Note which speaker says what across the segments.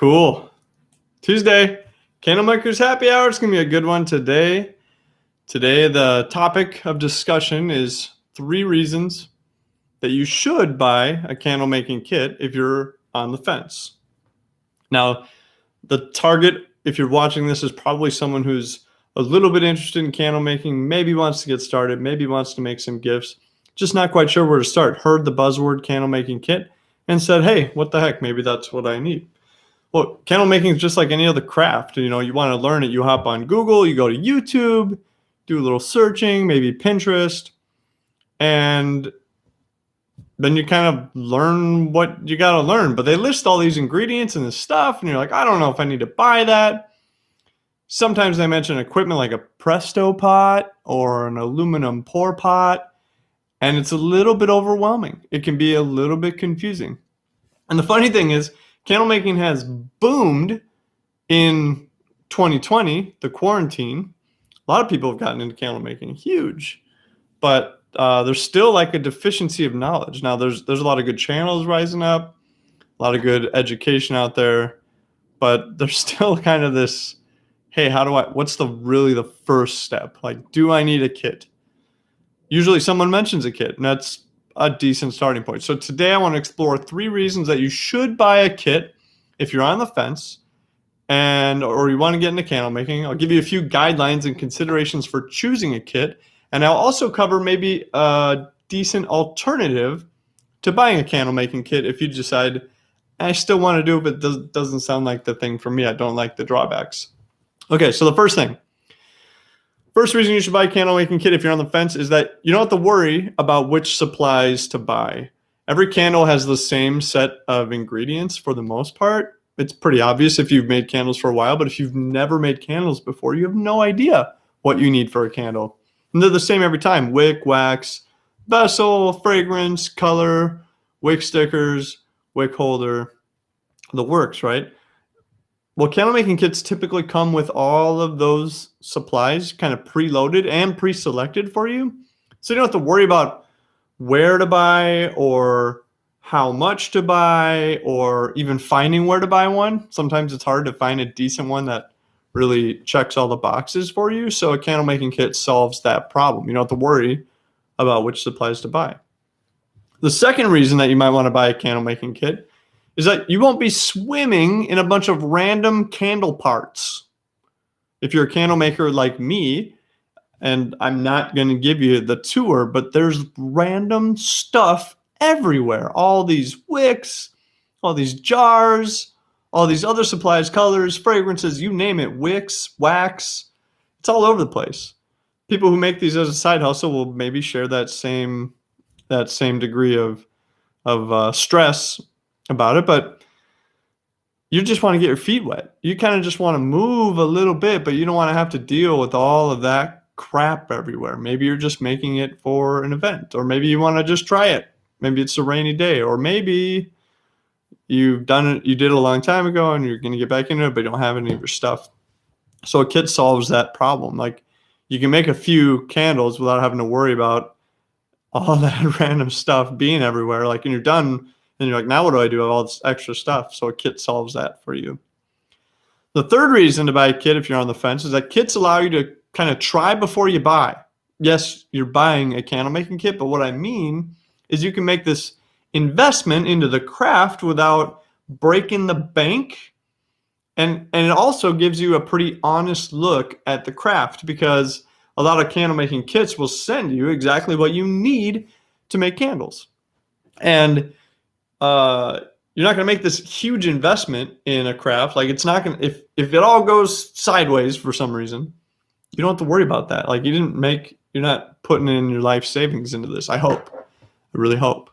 Speaker 1: Cool. Tuesday, Candle Makers Happy Hour. It's going to be a good one today. Today, the topic of discussion is 3 reasons that you should buy a candle making kit if you're on the fence. Now, the target, if you're watching this, is probably someone who's a little bit interested in candle making, maybe wants to get started, maybe wants to make some gifts, just not quite sure where to start. Heard the buzzword candle making kit and said, hey, what the heck? Maybe that's what I need. Well, candle making is just like any other craft. You want to learn it, you hop on Google, you go to YouTube, do a little searching, maybe Pinterest, and then you kind of learn what you got to learn. But they list all these ingredients and this stuff, and you're like, I don't know if I need to buy that. Sometimes they mention equipment like a Presto pot or an aluminum pour pot, and it's a little bit overwhelming. It can be a little bit confusing. And the funny thing is, candle making has boomed in 2020, the quarantine. A lot of people have gotten into candle making, huge. But there's still like a deficiency of knowledge. Now, there's a lot of good channels rising up, a lot of good education out there, but there's still kind of this, hey, what's really the first step? Like, do I need a kit? Usually someone mentions a kit, and that's a decent starting point. So today I want to explore 3 reasons that you should buy a kit if you're on the fence or you want to get into candle making. I'll give you a few guidelines and considerations for choosing a kit, and I'll also cover maybe a decent alternative to buying a candle making kit if you decide, I still want to do it, but it doesn't sound like the thing for me. I don't like the drawbacks. Okay, so the first reason you should buy a candle making kit if you're on the fence is that you don't have to worry about which supplies to buy. Every candle has the same set of ingredients for the most part. It's pretty obvious if you've made candles for a while, but if you've never made candles before, you have no idea what you need for a candle. And they're the same every time: wick, wax, vessel, fragrance, color, wick stickers, wick holder, the works, right? Well, candle making kits typically come with all of those supplies kind of preloaded and pre-selected for you. So you don't have to worry about where to buy or how much to buy or even finding where to buy one. Sometimes it's hard to find a decent one that really checks all the boxes for you. So a candle making kit solves that problem. You don't have to worry about which supplies to buy. The second reason that you might want to buy a candle making kit is that you won't be swimming in a bunch of random candle parts. If you're a candle maker like me, and I'm not going to give you the tour, but there's random stuff everywhere. All these wicks, all these jars, all these other supplies, colors, fragrances, you name it, wicks, wax, it's all over the place. People who make these as a side hustle will maybe share that same degree of stress about it, but you just want to get your feet wet. You kind of just want to move a little bit, but you don't want to have to deal with all of that crap everywhere. Maybe you're just making it for an event, or maybe you want to just try it. Maybe it's a rainy day, or maybe you did it a long time ago and you're going to get back into it, but you don't have any of your stuff. So a kit solves that problem. Like, you can make a few candles without having to worry about all that random stuff being everywhere. Like, when you're done, and you're like, now what do I do with all this extra stuff? So a kit solves that for you. The third reason to buy a kit if you're on the fence is that kits allow you to kind of try before you buy. Yes, you're buying a candle making kit, but what I mean is you can make this investment into the craft without breaking the bank. And it also gives you a pretty honest look at the craft, because a lot of candle making kits will send you exactly what you need to make candles. And you're not going to make this huge investment in a craft. Like, it's not going to, if it all goes sideways for some reason, you don't have to worry about that. Like, you're not putting in your life savings into this. I really hope.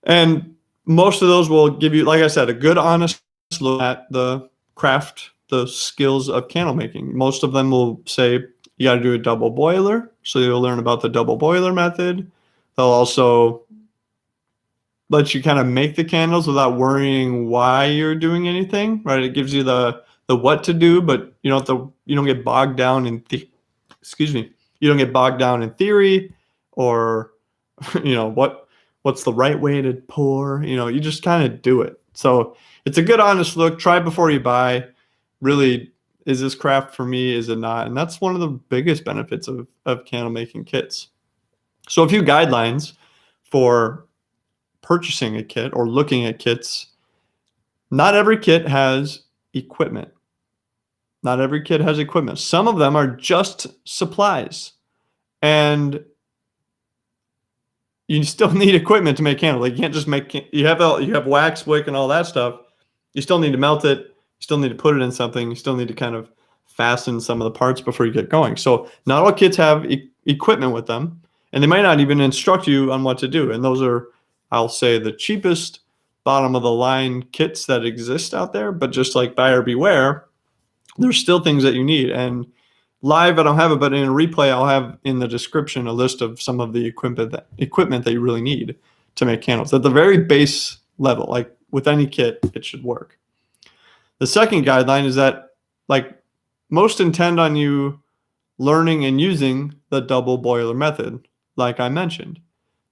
Speaker 1: And most of those will give you, like I said, a good, honest look at the craft, the skills of candle making. Most of them will say you got to do a double boiler. So you'll learn about the double boiler method. They'll also let you kind of make the candles without worrying why you're doing anything, right? It gives you the what to do, but you don't get bogged down in you don't get bogged down in theory or what's the right way to pour. You just kind of do it. So it's a good honest look. Try before you buy. Really, is this craft for me? Is it not? And that's one of the biggest benefits of candle making kits. So a few guidelines for purchasing a kit or looking at kits. Not every kit has equipment. Not every kit has equipment. Some of them are just supplies. And you still need equipment to make candles. Like you can't just make, you have wax, wick, and all that stuff. You still need to melt it. You still need to put it in something. You still need to kind of fasten some of the parts before you get going. So not all kits have equipment with them, and they might not even instruct you on what to do. And those are, I'll say, the cheapest bottom of the line kits that exist out there. But just like buyer beware, there's still things that you need. And live, I don't have it, but in a replay, I'll have in the description a list of some of the equipment that you really need to make candles at the very base level. Like with any kit, it should work. The second guideline is that, like, most intend on you learning and using the double boiler method, like I mentioned.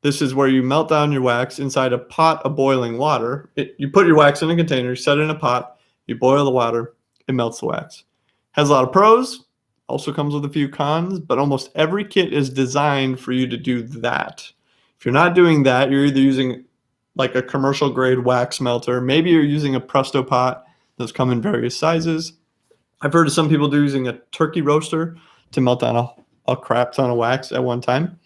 Speaker 1: This is where you melt down your wax inside a pot of boiling water. You put your wax in a container, you set it in a pot, you boil the water, it melts the wax. Has a lot of pros, also comes with a few cons, but almost every kit is designed for you to do that. If you're not doing that, you're either using like a commercial grade wax melter, maybe you're using a Presto pot. Those come in various sizes. I've heard of some people using a turkey roaster to melt down a crap ton of wax at one time.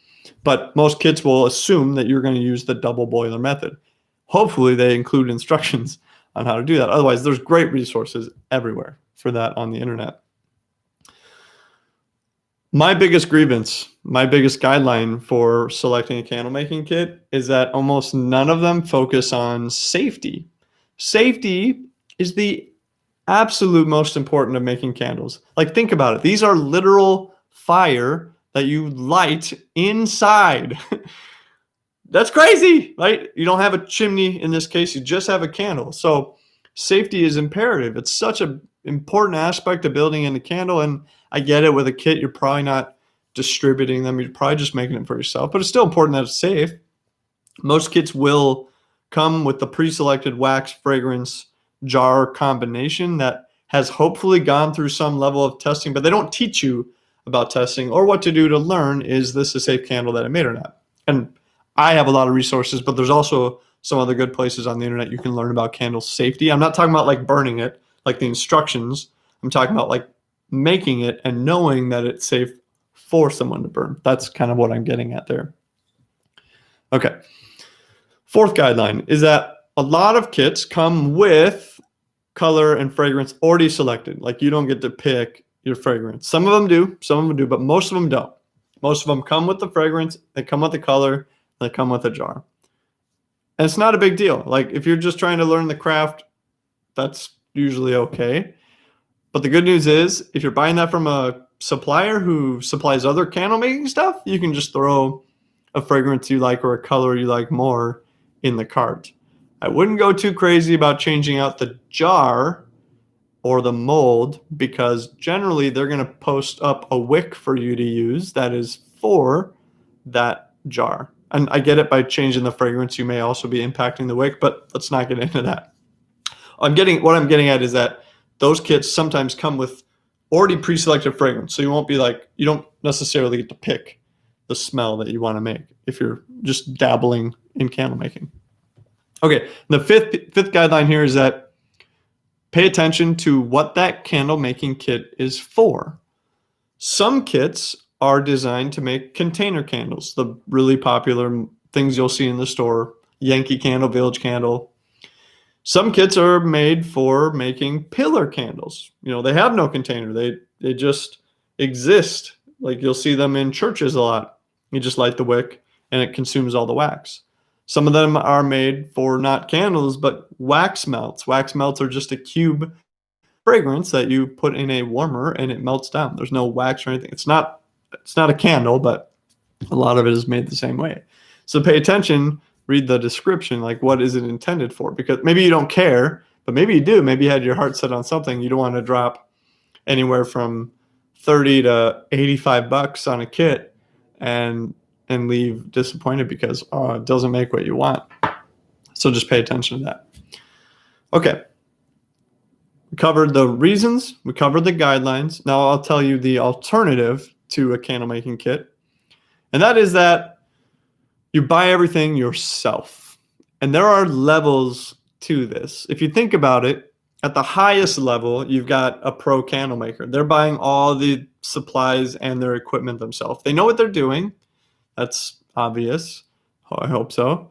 Speaker 1: But most kits will assume that you're going to use the double boiler method. Hopefully they include instructions on how to do that. Otherwise, there's great resources everywhere for that on the internet. My biggest grievance, my biggest guideline for selecting a candle making kit is that almost none of them focus on safety. Safety is the absolute most important of making candles. Like, think about it. These are literal fire that you light inside. That's crazy, right? You don't have a chimney in this case. You just have a candle. So safety is imperative. It's such an important aspect of building in a candle. And I get it, with a kit, you're probably not distributing them. You're probably just making it for yourself. But it's still important that it's safe. Most kits will come with the pre-selected wax fragrance jar combination that has hopefully gone through some level of testing, but they don't teach you about testing or what to do to learn, is this a safe candle that I made or not? And I have a lot of resources, but there's also some other good places on the internet you can learn about candle safety. I'm not talking about like burning it, like the instructions. I'm talking about like making it and knowing that it's safe for someone to burn. That's kind of what I'm getting at there. Okay. Fourth guideline is that a lot of kits come with color and fragrance already selected. Like, you don't get to pick your fragrance. Some of them do, but most of them don't. Most of them come with the fragrance, they come with the color, they come with a jar. And it's not a big deal. Like, if you're just trying to learn the craft, that's usually okay. But the good news is, if you're buying that from a supplier who supplies other candle making stuff, you can just throw a fragrance you like or a color you like more in the cart. I wouldn't go too crazy about changing out the jar or the mold, because generally they're going to post up a wick for you to use that is for that jar. And I get it, by changing the fragrance, you may also be impacting the wick, but let's not get into that. What I'm getting at is that those kits sometimes come with already pre-selected fragrance. So you won't be like, you don't necessarily get to pick the smell that you want to make if you're just dabbling in candle making. Okay, the fifth guideline here is that pay attention to what that candle making kit is for. Some kits are designed to make container candles, the really popular things you'll see in the store, Yankee Candle, Village Candle. Some kits are made for making pillar candles. You know, they have no container. They just exist. Like, you'll see them in churches a lot. You just light the wick and it consumes all the wax. Some of them are made for not candles, but wax melts. Wax melts are just a cube fragrance that you put in a warmer and it melts down. There's no wax or anything. It's not a candle, but a lot of it is made the same way. So pay attention, read the description, like, what is it intended for? Because maybe you don't care, but maybe you do. Maybe you had your heart set on something. You don't want to drop anywhere from $30 to $85 on a kit and leave disappointed because it doesn't make what you want. So just pay attention to that. Okay. We covered the reasons. We covered the guidelines. Now I'll tell you the alternative to a candle making kit. And that is that you buy everything yourself. And there are levels to this. If you think about it, at the highest level, you've got a pro candle maker. They're buying all the supplies and their equipment themselves. They know what they're doing. That's obvious. I hope so.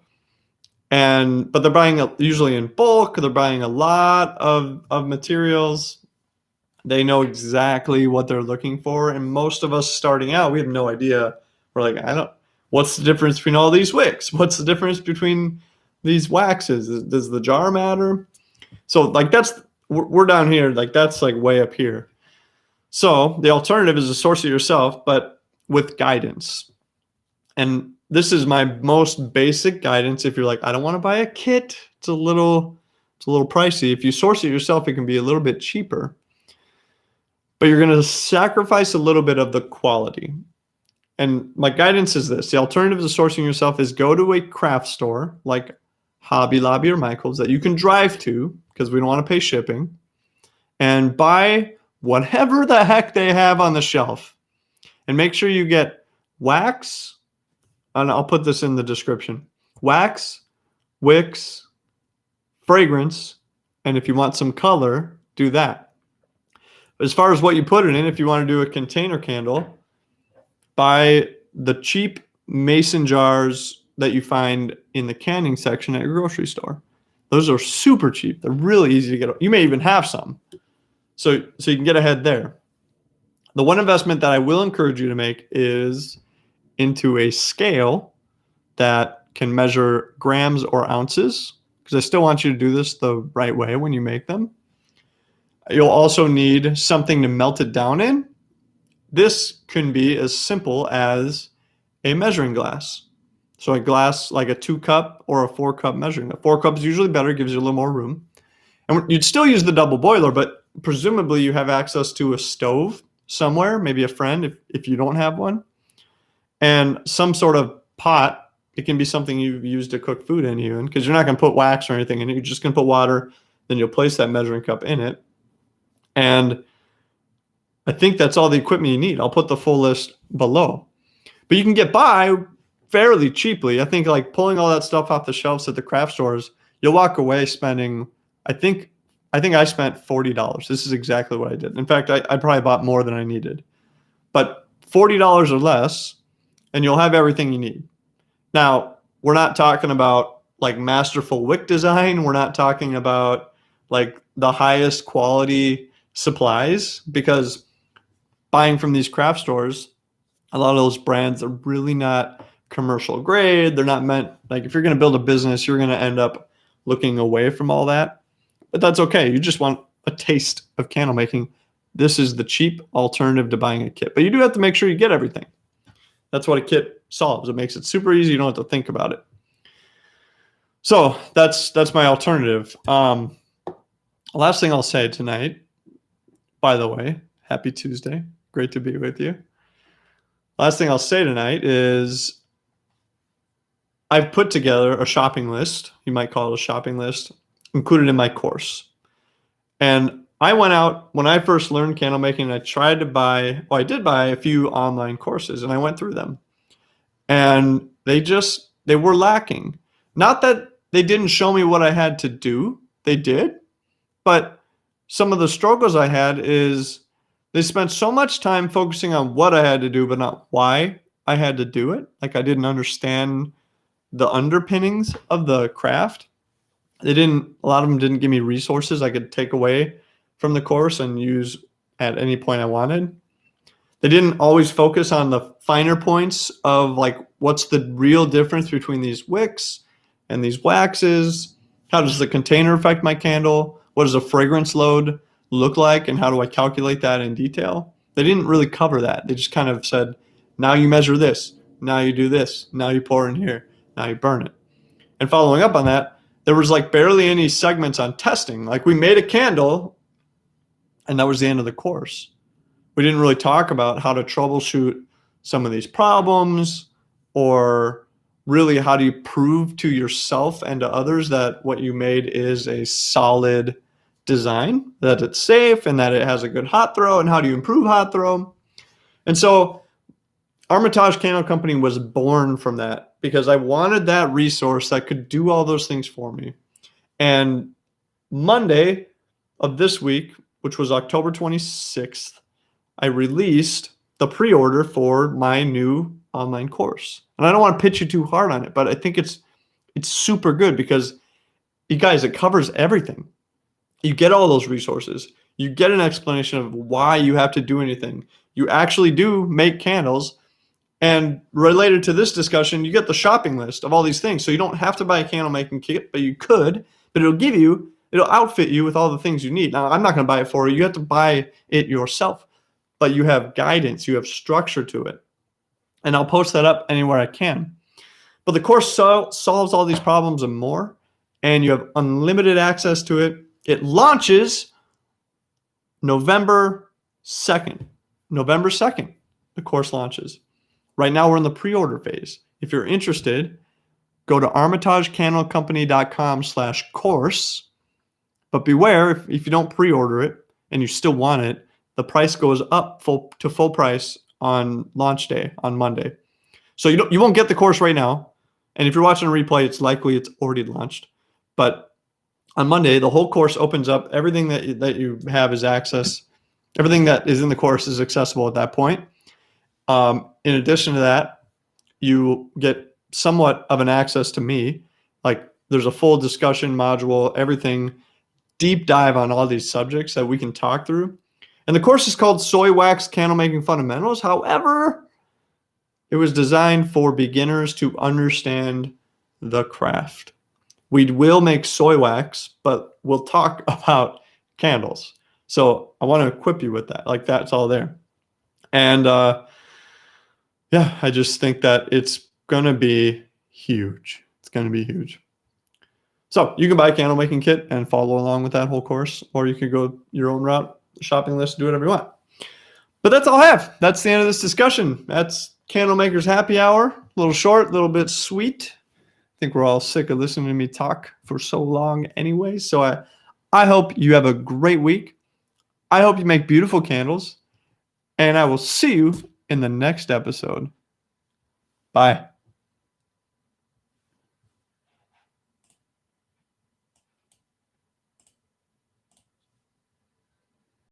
Speaker 1: But they're buying usually in bulk. They're buying a lot of materials. They know exactly what they're looking for. And most of us starting out, we have no idea. We're like, what's the difference between all these wicks? What's the difference between these waxes? Does the jar matter? So like we're down here, like that's like way up here. So the alternative is to source it yourself, but with guidance. And this is my most basic guidance. If you're like, I don't want to buy a kit, it's a little pricey. If you source it yourself, it can be a little bit cheaper. But you're going to sacrifice a little bit of the quality. And my guidance is this. The alternative to sourcing yourself is go to a craft store like Hobby Lobby or Michael's that you can drive to because we don't want to pay shipping, and buy whatever the heck they have on the shelf. And make sure you get wax, and I'll put this in the description, wax, wicks, fragrance, and if you want some color, do that. As far as what you put it in, if you want to do a container candle, buy the cheap mason jars that you find in the canning section at your grocery store. Those are super cheap. They're really easy to get. You may even have some. So you can get ahead there. The one investment that I will encourage you to make is into a scale that can measure grams or ounces, because I still want you to do this the right way when you make them. You'll also need something to melt it down in. This can be as simple as a measuring glass. So a glass like a 2-cup or a 4-cup measuring. A 4 cup is usually better, gives you a little more room. And you'd still use the double boiler, but presumably you have access to a stove somewhere, maybe a friend if you don't have one, and some sort of pot. It can be something you've used to cook food in even, because you're not going to put wax or anything in it. You're just going to put water, then you'll place that measuring cup in it. And I think that's all the equipment you need. I'll put the full list below. But you can get by fairly cheaply. I think like pulling all that stuff off the shelves at the craft stores, you'll walk away spending, I think I spent $40. This is exactly what I did. In fact, I probably bought more than I needed. But $40 or less, and you'll have everything you need. Now, we're not talking about like masterful wick design. We're not talking about like the highest quality supplies, because buying from these craft stores, a lot of those brands are really not commercial grade. They're not meant, like if you're going to build a business, you're going to end up looking away from all that. But that's okay. You just want a taste of candle making. This is the cheap alternative to buying a kit. But you do have to make sure you get everything. That's what a kit solves. It makes it super easy. You don't have to think about it. So that's my alternative. Last thing I'll say tonight, by the way, happy Tuesday. Great to be with you. Last thing I'll say tonight is I've put together a shopping list. You might call it a shopping list, included in my course. And I went out when I first learned candle making. I tried to buy, I did buy a few online courses, and I went through them. And they were lacking. Not that they didn't show me what I had to do. They did. But some of the struggles I had is they spent so much time focusing on what I had to do, but not why I had to do it. Like I didn't understand the underpinnings of the craft. A lot of them didn't give me resources I could take away from the course and use at any point I wanted. They didn't always focus on the finer points of like, what's the real difference between these wicks and these waxes? How does the container affect my candle? What does a fragrance load look like? And how do I calculate that in detail? They didn't really cover that. They just kind of said, now you measure this, now you do this, now you pour in here, now you burn it. And following up on that, there was like barely any segments on testing. Like we made a candle and that was the end of the course. We didn't really talk about how to troubleshoot some of these problems or really, how do you prove to yourself and to others that what you made is a solid design, that it's safe and that it has a good hot throw, and how do you improve hot throw? And so Armitage Candle Company was born from that because I wanted that resource that could do all those things for me. And Monday of this week, which was October 26th, I released the pre-order for my new online course. And I don't want to pitch you too hard on it, but I think it's super good because, you guys, it covers everything. You get all those resources. You get an explanation of why you have to do anything. You actually do make candles. And related to this discussion, you get the shopping list of all these things. So you don't have to buy a candle making kit, but you could. But it'll outfit you with all the things you need. Now, I'm not going to buy it for you. You have to buy it yourself. But you have guidance. You have structure to it. And I'll post that up anywhere I can. But the course solves all these problems and more. And you have unlimited access to it. It launches November 2nd. November 2nd, the course launches. Right now, we're in the pre-order phase. If you're interested, go to rmitagecandlecom.com/course. But beware, if you don't pre-order it and you still want it, the price goes up to full price on launch day, on Monday. So you won't get the course right now. And if you're watching a replay, it's likely it's already launched. But on Monday, the whole course opens up. Everything that you have is access. Everything that is in the course is accessible at that point. In addition to that, you get somewhat of an access to me. Like, there's a full discussion module, everything, deep dive on all these subjects that we can talk through. And the course is called Soy Wax Candle Making Fundamentals. However, it was designed for beginners to understand the craft. We will make soy wax, but we'll talk about candles. So I want to equip you with that. Like, that's all there. And yeah, I just think that it's going to be huge. It's going to be huge. So you can buy a candle making kit and follow along with that whole course, or you could go your own route, shopping list, do whatever you want. But that's all I have. That's the end of this discussion. That's Candle Makers Happy Hour. A little short, a little bit sweet. I think we're all sick of listening to me talk for so long anyway. So I hope you have a great week. I hope you make beautiful candles. And I will see you in the next episode. Bye.